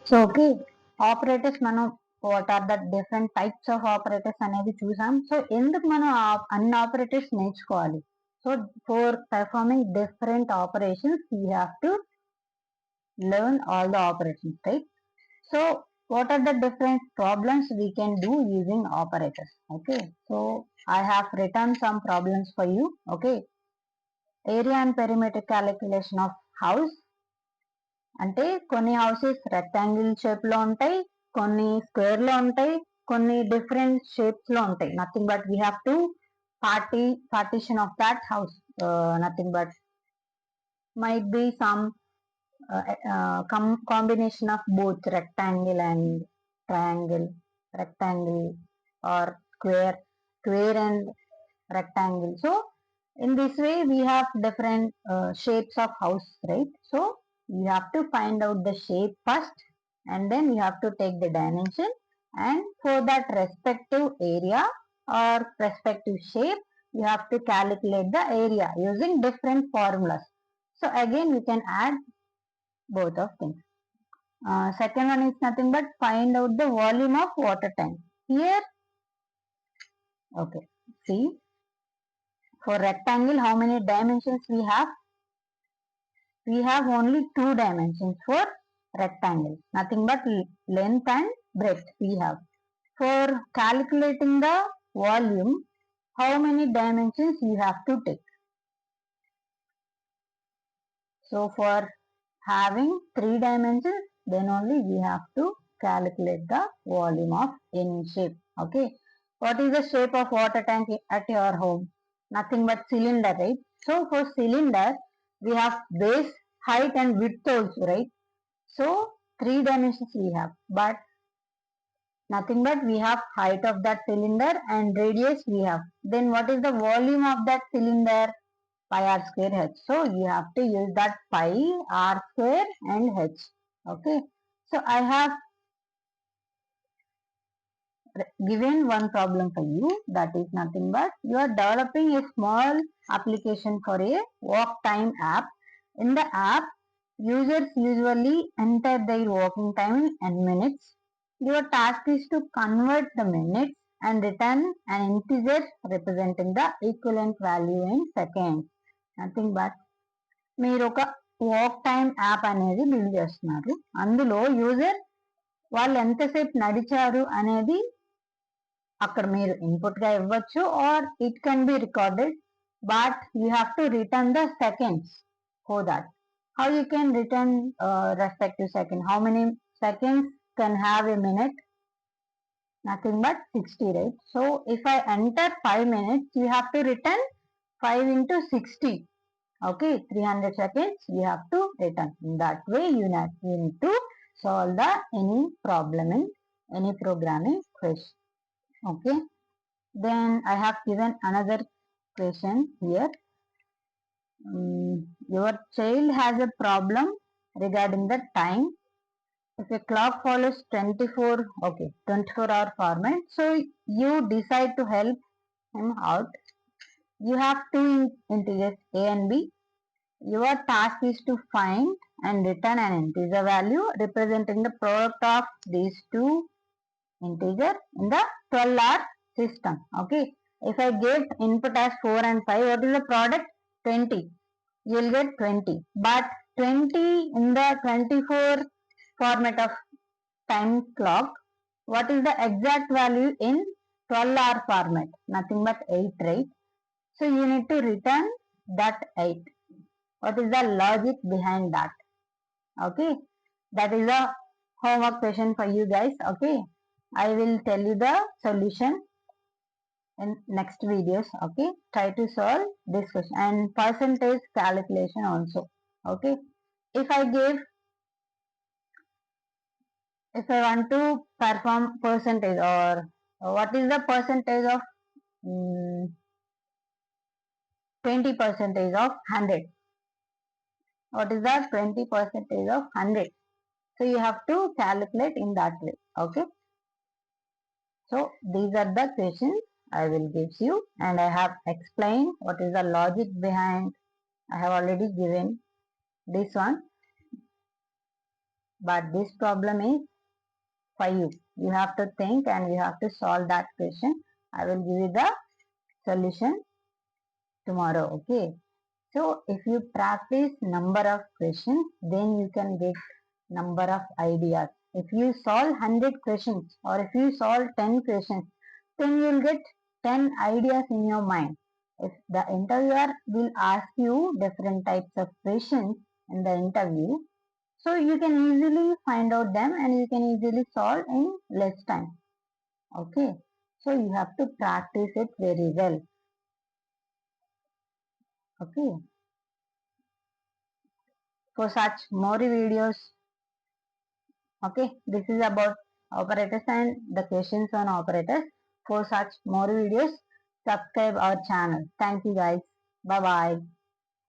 So okay, operators మనం what are the different types of operators అనేది చూసాం. So ఎందుకు మనం అన్ని ఆపరేటర్స్ నేర్చుకోవాలి? So for performing different operations you have to learn all the operations, right? So what are the different problems we can do using operators? Okay, so I have written some problems for you. Okay, area and perimeter calculation of house. అంటే కొన్ని houses rectangle shape లో ఉంటాయి, కొన్ని square లో ఉంటాయి, కొన్ని different shapes లో ఉంటాయి. Nothing but we have to partition of that house. Nothing but might be some combination of both rectangle and triangle, rectangle or square and rectangle. So in this way we have different shapes of house, right? So you have to find out the shape first, and then you have to take the dimension, and for that respective area or respective shape you have to calculate the area using different formulas. So again we can add both of things. Second one is nothing but find out the volume of water tank. Here, okay, see, for rectangle how many dimensions we have? We have only 2 dimensions for rectangle, nothing but length and breadth we have. For calculating the volume, how many dimensions you have to take? So for having 3 dimensions, then only we have to calculate the volume of any shape. Okay, what is the shape of water tank at your home? Nothing but cylinder, right? So for cylinder we have base, height and width also, right? So 3 dimensions we have, but nothing but we have height of that cylinder and radius we have. Then what is the volume of that cylinder? Pi r square h. So you have to use that pi r square and h. Okay, so I have given one problem for you, that is nothing but you are developing a small application for a walk time app. In the app, users usually enter their walking time in minutes. Your task is to convert the minutes and return an integer representing the equivalent value in seconds. Nothing but మీరు ఒక walk time app అనేది build చేస్తున్నారు. అందులో user వాళ్ళు ఎంతసేపు నడిచారు అనేది అక్కడ మీరు ఇన్పుట్ గా ఇవ్వచ్చు, or it can be recorded, but you have to return the seconds for that. How you can return respective second? How many seconds can have a minute? Nothing but 60, right? So if I enter 5 minutes, you have to return 5 into 60. Okay, 300 seconds you have to return. In that way you need to solve the any problem in any programming question. Okay, then I have given another question here. Your child has a problem regarding the time. If a clock follows 24-hour format, so you decide to help him out. You have 2 integers a and b. Your task is to find and return an integer value representing the product of these 2 integers in the 12-hour system. Okay, if I give input as 4 and 5, what is the product? 20. You will get 20, but 20 in the 24 format of time clock, what is the exact value in 12-hour format? Nothing but 8, right? So you need to return that 8. What is the logic behind that? Okay, that is a homework question for you guys. Okay, I will tell you the solution in next videos. Okay, try to solve this question and percentage calculation also. Okay, if I want to perform percentage, or what is the percentage of 20% of 100? What is the 20% of 100? So you have to calculate in that way. Okay, so these are the questions I will give you, and I have explained what is the logic behind. I have already given this one. but this problem is for you. You have to think and you have to solve that question. I will give you the solution tomorrow. Okay. So if you practice number of questions, then you can get number of ideas. If you solve 100 questions or if you solve 10 questions, then you will get 10 ideas in your mind. If the interviewer will ask you different types of questions in the interview, so you can easily find out them and you can easily solve in less time. Okay. So you have to practice it very well. Okay. For such more videos, okay, this is about operators and the questions on operators. For such more videos, subscribe our channel. Thank you guys. Bye bye.